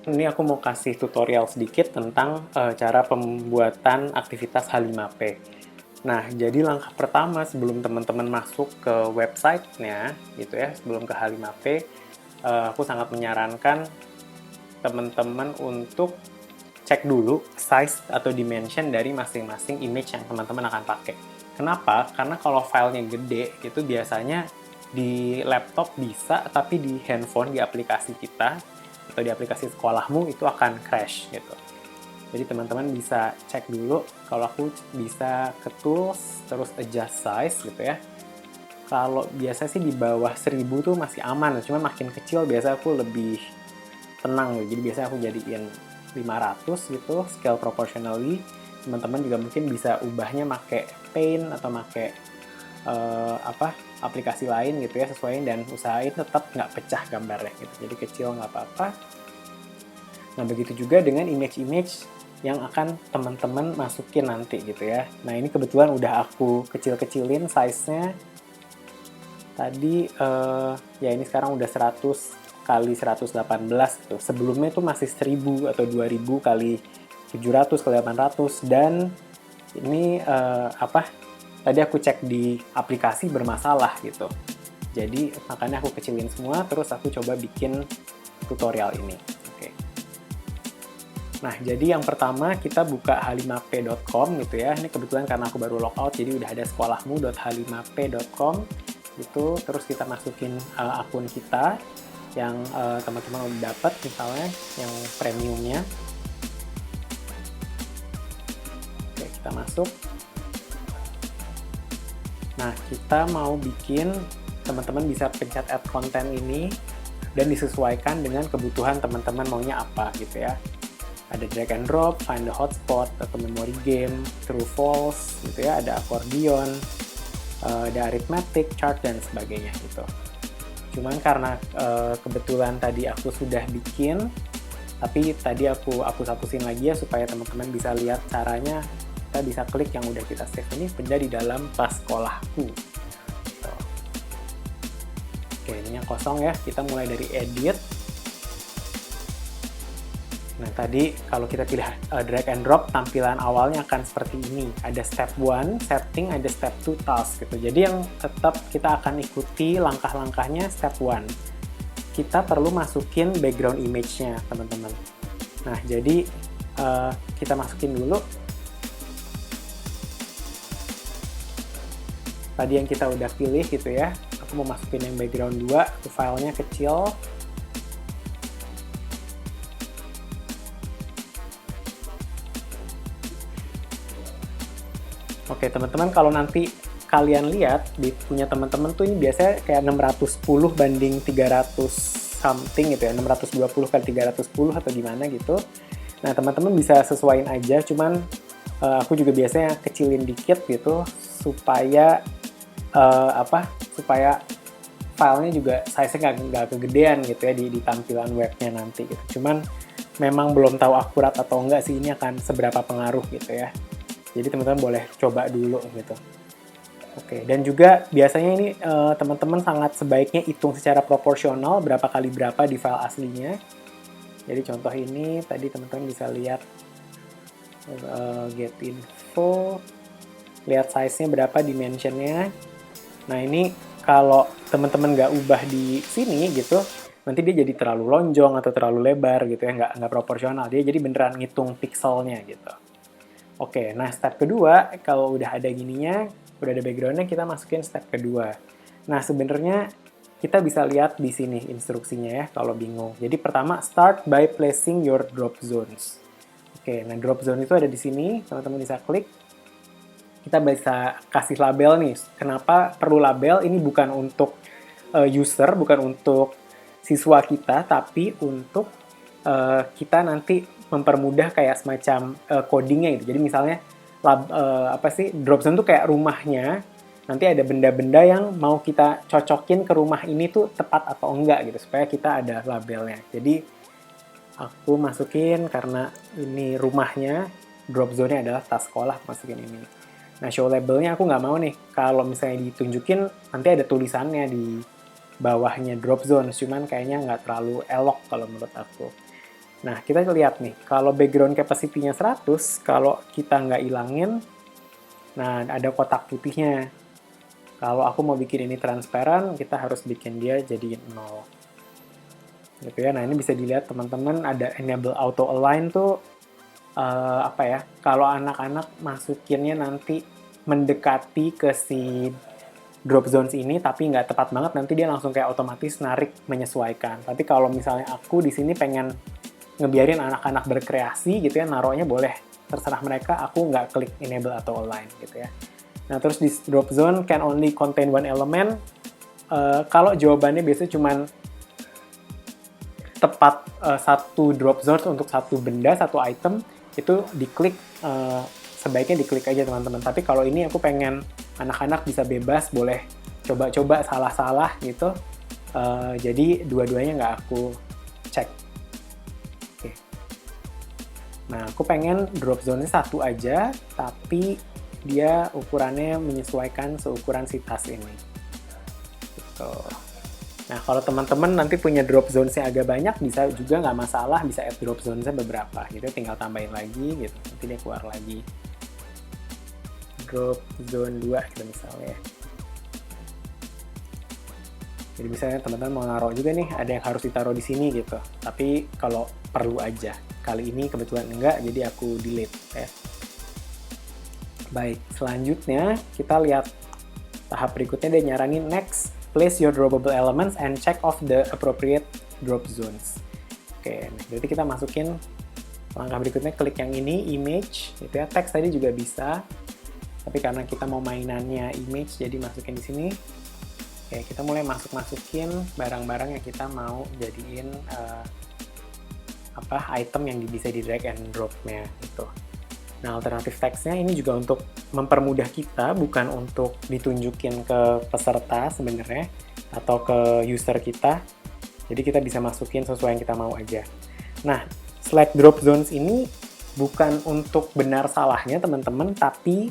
ini aku mau kasih tutorial sedikit tentang cara pembuatan aktivitas H5P. Nah, jadi langkah pertama sebelum teman-teman masuk ke websitenya, gitu ya, sebelum ke H5P, aku sangat menyarankan teman-teman untuk cek dulu size atau dimension dari masing-masing image yang teman-teman akan pakai. Kenapa? Karena kalau filenya gede, itu biasanya di laptop bisa, tapi di handphone, di aplikasi kita, atau di aplikasi sekolahmu, itu akan crash gitu. Jadi teman-teman bisa cek dulu, kalau aku bisa ke tools, terus adjust size gitu ya. Kalau biasa sih di bawah 1000 tuh masih aman, cuman makin kecil biasa aku lebih tenang gitu. Jadi biasanya aku jadiin 500 gitu, scale proportionally. Teman-teman juga mungkin bisa ubahnya pakai Paint atau pakai aplikasi lain gitu ya, sesuaiin dan usahain tetap nggak pecah gambarnya gitu. Jadi kecil nggak apa-apa. Nah, begitu juga dengan image-image yang akan teman-teman masukin nanti gitu ya. Nah, ini kebetulan udah aku kecil-kecilin size-nya. Tadi ya ini sekarang udah 100 kali 118 gitu. Sebelumnya itu masih 1000 atau 2000 kali 700 kali 800, dan ini tadi aku cek di aplikasi bermasalah gitu. Jadi makanya aku kecilin semua, terus aku coba bikin tutorial ini. Oke. Nah, jadi yang pertama kita buka h5p.com gitu ya. Ini kebetulan karena aku baru logout, jadi udah ada sekolahmu.h5p.com gitu. Terus kita masukin akun kita yang teman-teman udah dapat, misalnya yang premiumnya. Oke, kita masuk. Nah, kita mau bikin, teman-teman bisa pencet add content ini dan disesuaikan dengan kebutuhan teman-teman maunya apa gitu ya. Ada drag and drop, find the hotspot, atau memory game, true false gitu ya, ada accordion, ada arithmetic, chart, dan sebagainya gitu. Cuman karena kebetulan tadi aku sudah bikin, tapi tadi aku hapusin lagi ya supaya teman-teman bisa lihat caranya. Kita bisa klik yang udah kita save ini menjadi dalam tas sekolahku. Gitu. Oke, ini yang kosong ya. Kita mulai dari edit. Nah, tadi kalau kita pilih drag and drop, tampilan awalnya akan seperti ini. Ada step 1, setting, ada step 2, task gitu. Jadi yang tetap kita akan ikuti langkah-langkahnya step 1. Kita perlu masukin background image-nya, teman-teman. Nah, jadi kita masukin dulu. Tadi yang kita udah pilih gitu ya. Aku mau masukin yang background 2, itu filenya kecil. Oke, teman-teman, kalau nanti kalian lihat di punya teman-teman tuh ini biasanya kayak 610 banding 300 something gitu ya, 620 kali 310 atau gimana gitu. Nah, teman-teman bisa sesuaiin aja, cuman aku juga biasanya kecilin dikit gitu supaya supaya filenya juga size-nya nggak kegedean gitu ya di tampilan webnya nanti gitu. Cuman memang belum tahu akurat atau enggak sih ini akan seberapa pengaruh gitu ya. Jadi teman-teman boleh coba dulu gitu. Oke, dan juga biasanya ini teman-teman sangat sebaiknya hitung secara proporsional berapa kali berapa di file aslinya. Jadi contoh ini tadi teman-teman bisa lihat get info, lihat size-nya berapa, dimensionnya. Nah, ini kalau teman-teman nggak ubah di sini gitu, nanti dia jadi terlalu lonjong atau terlalu lebar gitu ya, nggak proporsional. Dia jadi beneran ngitung pixelnya gitu. Oke, nah step kedua, kalau udah ada gininya, udah ada background-nya, kita masukin step kedua. Nah, sebenarnya kita bisa lihat di sini instruksinya ya, kalau bingung. Jadi pertama, start by placing your drop zones. Oke, nah drop zone itu ada di sini, teman-teman bisa klik. Kita bisa kasih label nih. Kenapa perlu label? Ini bukan untuk user, bukan untuk siswa kita, tapi untuk kita nanti mempermudah kayak semacam codingnya gitu. Jadi misalnya drop zone tuh kayak rumahnya. Nanti ada benda-benda yang mau kita cocokin ke rumah ini tuh tepat atau enggak gitu, supaya kita ada labelnya. Jadi aku masukin karena ini rumahnya, drop zone-nya adalah tas sekolah, masukin ini. Nah, show labelnya aku nggak mau nih. Kalau misalnya ditunjukin, nanti ada tulisannya di bawahnya drop zone, cuman kayaknya nggak terlalu elok kalau menurut aku. Nah, kita lihat nih, kalau background capacity-nya 100, kalau kita nggak ilangin, nah ada kotak putihnya. Kalau aku mau bikin ini transparan, kita harus bikin dia jadi 0. Gitu ya. Nah, ini bisa dilihat teman-teman ada enable auto align tuh apa ya? Kalau anak-anak masukinnya nanti mendekati ke si drop zones ini tapi nggak tepat banget, nanti dia langsung kayak otomatis narik menyesuaikan. Tapi kalau misalnya aku di sini pengen ngebiarin anak-anak berkreasi gitu ya, naruhnya boleh terserah mereka, aku nggak klik enable atau align gitu ya. Nah, terus di drop zone can only contain one element. Kalau jawabannya biasanya cuman tepat satu drop zone untuk satu benda, satu item, itu diklik, sebaiknya diklik aja teman-teman. Tapi kalau ini aku pengen anak-anak bisa bebas, boleh coba-coba salah-salah gitu. Jadi dua-duanya nggak aku cek. Oke. Nah, aku pengen drop zone-nya satu aja, tapi dia ukurannya menyesuaikan seukuran si tas ini. Gitu. Nah, kalau teman-teman nanti punya drop zones-nya agak banyak, bisa juga nggak masalah, bisa add drop zones-nya beberapa. Gitu, tinggal tambahin lagi, gitu. Nanti dia keluar lagi. Drop zone 2, gitu misalnya. Jadi misalnya teman-teman mau naruh juga nih, ada yang harus ditaruh di sini gitu. Tapi kalau perlu aja. Kali ini kebetulan enggak, jadi aku delete ya. Baik, selanjutnya kita lihat tahap berikutnya, dia nyaranin next, place your dropable elements and check off the appropriate drop zones. Oke, berarti kita masukin langkah berikutnya, klik yang ini, image, gitu ya. Teks tadi juga bisa, tapi karena kita mau mainannya image, jadi masukin di sini. Oke, kita mulai masukin barang-barang yang kita mau jadiin item yang bisa di drag and drop-nya gitu. Nah, alternatif teksnya ini juga untuk mempermudah kita, bukan untuk ditunjukin ke peserta sebenarnya, atau ke user kita. Jadi kita bisa masukin sesuai yang kita mau aja. Nah, select drop zones ini bukan untuk benar salahnya teman-teman, tapi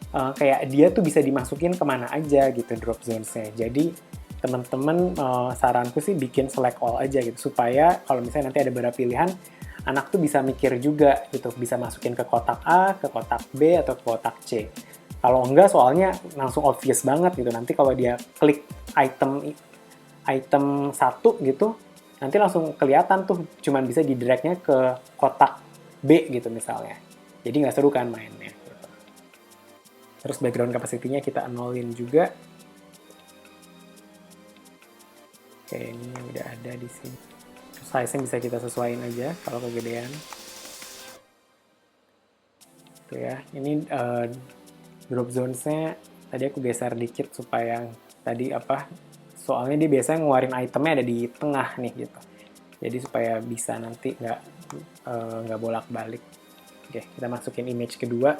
kayak dia tuh bisa dimasukin kemana aja gitu drop zones-nya. Jadi teman-teman saranku sih bikin select all aja gitu, supaya kalau misalnya nanti ada beberapa pilihan, anak tuh bisa mikir juga gitu, bisa masukin ke kotak A, ke kotak B, atau ke kotak C. Kalau enggak soalnya langsung obvious banget gitu, nanti kalau dia klik item 1 gitu, nanti langsung kelihatan tuh cuman bisa di drag-nya ke kotak B gitu misalnya. Jadi nggak seru kan mainnya. Gitu. Terus background capacity-nya kita nolin juga. Oke, ini udah ada di sini. Size-nya bisa kita sesuaiin aja kalau kegedean. Tuh ya, ini drop zones-nya tadi aku geser dikit supaya tadi soalnya dia biasanya ngeluarin itemnya ada di tengah nih gitu. Jadi supaya bisa nanti nggak bolak-balik. Oke, kita masukin image kedua.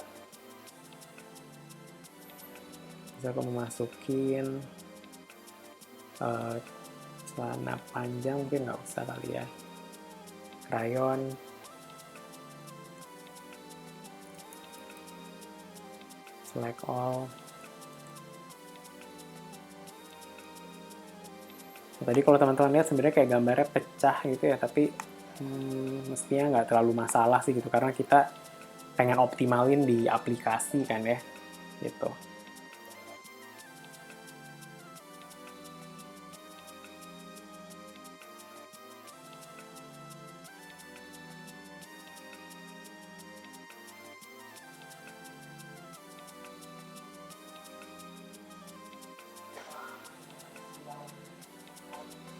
Bisa aku masukin celana panjang, mungkin nggak usah kali ya. Crayon. Select all. Nah, tadi kalau teman-teman lihat sebenarnya kayak gambarnya pecah gitu ya, tapi mestinya nggak terlalu masalah sih gitu, karena kita pengen optimalin di aplikasi kan ya, gitu.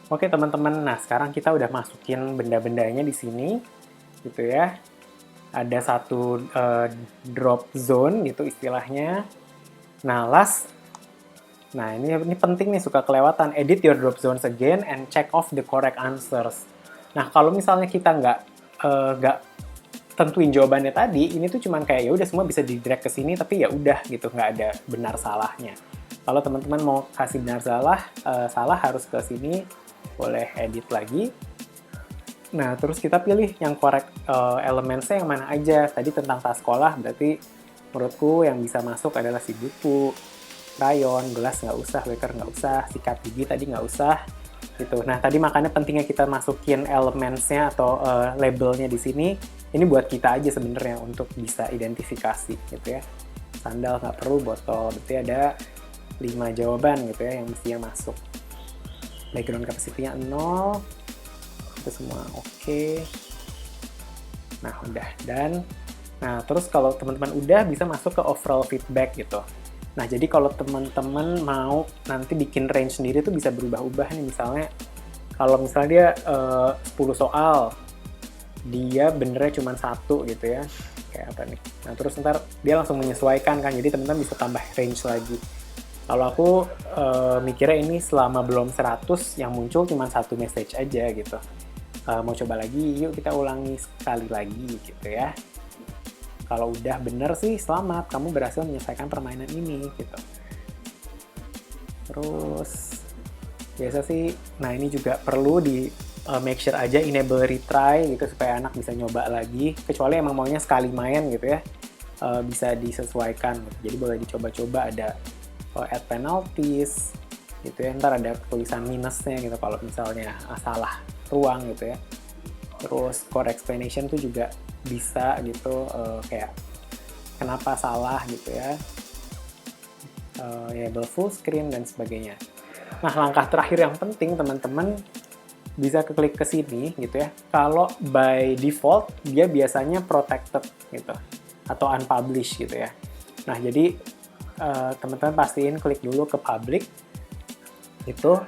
Oke teman-teman, nah sekarang kita udah masukin benda-bendanya di sini, gitu ya. Ada satu drop zone gitu istilahnya. Nah nah ini penting nih, suka kelewatan. Edit your drop zones again and check off the correct answers. Nah kalau misalnya kita nggak tentuin jawabannya tadi, ini tuh cuman kayak ya udah semua bisa di drag ke sini, tapi ya udah gitu, nggak ada benar salahnya. Kalau teman-teman mau kasih benar salah harus ke sini. Boleh edit lagi. Nah, terus kita pilih yang correct elemennya yang mana aja. Tadi tentang tas sekolah, berarti menurutku yang bisa masuk adalah si buku, crayon, gelas nggak usah, beker nggak usah, sikat gigi tadi nggak usah. gitu. Nah, tadi makanya pentingnya kita masukin elementsnya atau labelnya di sini. Ini buat kita aja sebenarnya untuk bisa identifikasi gitu ya. Sandal nggak perlu, botol. Berarti ada 5 jawaban gitu ya yang mestinya masuk. Background capacity-nya 0. Itu semua oke. Nah, udah. Nah, terus kalau teman-teman udah, bisa masuk ke overall feedback gitu. Nah, jadi kalau teman-teman mau nanti bikin range sendiri tuh bisa berubah-ubah nih. Misalnya, kalau misalnya dia 10 soal, dia benernya cuma 1 gitu ya. Kayak apa nih. Nah, terus ntar dia langsung menyesuaikan kan, jadi teman-teman bisa tambah range lagi. Kalau aku mikirnya ini selama belum 100, yang muncul cuma 1 message aja gitu. Mau coba lagi, yuk kita ulangi sekali lagi gitu ya. Kalau udah bener sih, selamat, kamu berhasil menyelesaikan permainan ini gitu. Terus biasa sih, nah ini juga perlu di make sure aja enable retry gitu supaya anak bisa nyoba lagi. Kecuali emang maunya sekali main gitu ya, bisa disesuaikan. Gitu. Jadi boleh dicoba-coba, ada add penalties gitu ya. Ntar ada tulisan minusnya gitu kalau misalnya salah ruang gitu ya. Terus core explanation tuh juga bisa gitu, kayak kenapa salah gitu ya, enable full screen dan sebagainya. Nah, langkah terakhir yang penting teman-teman bisa klik ke sini gitu ya. Kalau by default dia biasanya protected gitu atau unpublished gitu ya. Nah, jadi teman-teman pastiin klik dulu ke public gitu.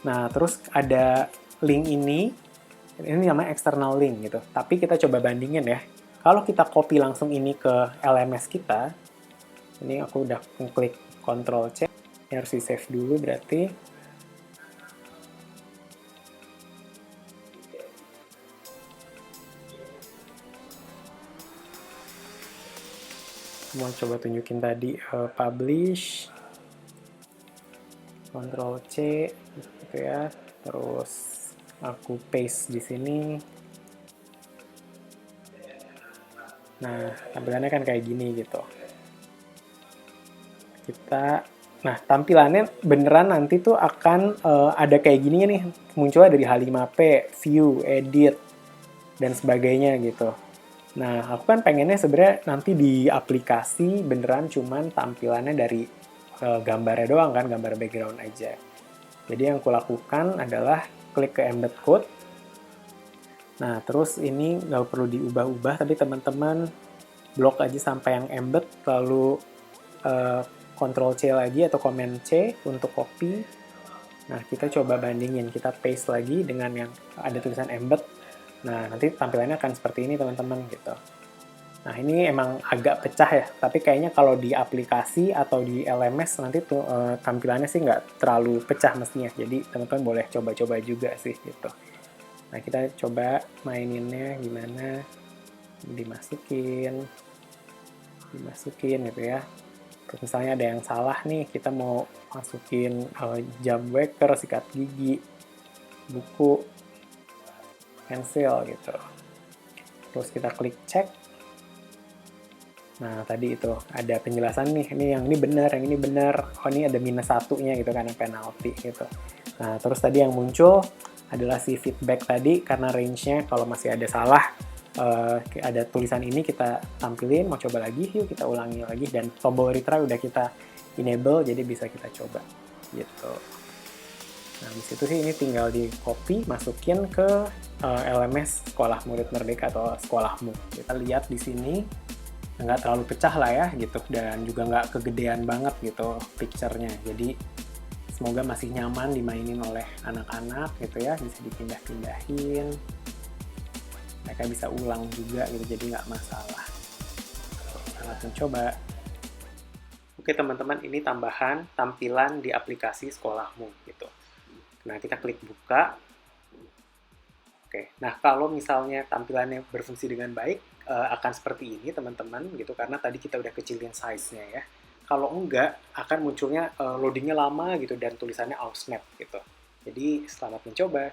Nah, terus ada link ini namanya external link gitu. Tapi kita coba bandingin ya. Kalau kita copy langsung ini ke LMS kita, ini aku udah klik Ctrl C, ini harus di save dulu berarti. Mau coba tunjukin tadi publish, Ctrl C gitu ya. Terus aku paste di sini. Nah, tampilannya kan kayak gini gitu. Nah, tampilannya beneran nanti tuh akan ada kayak gini nih, munculnya dari H5P, view, edit, dan sebagainya gitu. Nah, aku kan pengennya sebenarnya nanti di aplikasi beneran cuman tampilannya dari gambarnya doang kan, gambar background aja. Jadi yang aku lakukan adalah klik ke embed code. Nah, terus ini nggak perlu diubah-ubah, tapi teman-teman blok aja sampai yang embed, lalu Ctrl C lagi atau Command C untuk copy. Nah, kita coba bandingin, kita paste lagi dengan yang ada tulisan embed. Nah, nanti tampilannya akan seperti ini teman-teman gitu. Nah, ini emang agak pecah ya, tapi kayaknya kalau di aplikasi atau di LMS nanti tuh tampilannya sih nggak terlalu pecah mestinya. Jadi teman-teman boleh coba-coba juga sih gitu. Nah, kita coba maininnya gimana, dimasukin gitu ya. Terus misalnya ada yang salah nih, kita mau masukin jam waker, sikat gigi, buku, pensil gitu. Terus kita klik cek. Nah, tadi itu ada penjelasan nih, yang ini benar, yang ini benar. Oh, ini ada -1-nya gitu kan, penalti gitu. Nah, terus tadi yang muncul adalah si feedback tadi, karena range-nya kalau masih ada salah, ada tulisan ini kita tampilin, mau coba lagi, yuk kita ulangi lagi, dan tombol retry udah kita enable, jadi bisa kita coba gitu. Nah, di situ sih ini tinggal di copy, masukin ke LMS Sekolah Murid Merdeka atau Sekolahmu. Kita lihat di sini nggak terlalu pecah lah ya gitu, dan juga nggak kegedean banget gitu picture-nya. Jadi semoga masih nyaman dimainin oleh anak-anak gitu ya, bisa dipindah-pindahin. Mereka bisa ulang juga gitu, jadi nggak masalah. Selamat mencoba. Oke teman-teman, ini tambahan tampilan di aplikasi Sekolahmu gitu. Nah, kita klik buka. Oke, nah kalau misalnya tampilannya berfungsi dengan baik, akan seperti ini teman-teman gitu, karena tadi kita udah kecilin size-nya ya. Kalau enggak, akan munculnya loadingnya lama gitu dan tulisannya Ausmap gitu. Jadi selamat mencoba.